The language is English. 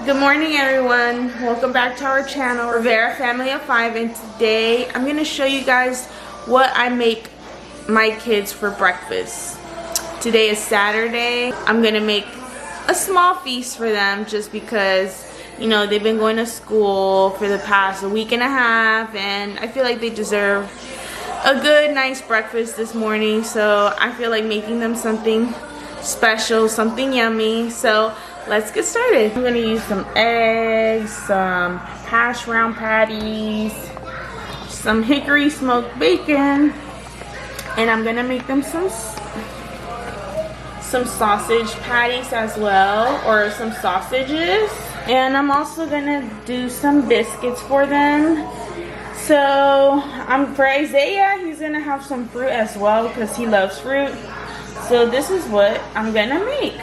Good morning, everyone. Welcome back to our channel, Rivera Family of 5, and today I'm going to show you guys what I make my kids for breakfast. Today is Saturday. I'm going to make a small feast for them just because, you know, they've been going to school for the past week and a half, and I feel like they deserve a good, nice breakfast this morning. So I feel like making them something special, something yummy. So let's get started. I'm gonna use some eggs, some hash brown patties, some hickory smoked bacon, and I'm gonna make them some sausage patties as well, or some sausages. And I'm also gonna do some biscuits for them. So for Isaiah, he's gonna have some fruit as well because he loves fruit. So this is what I'm gonna make.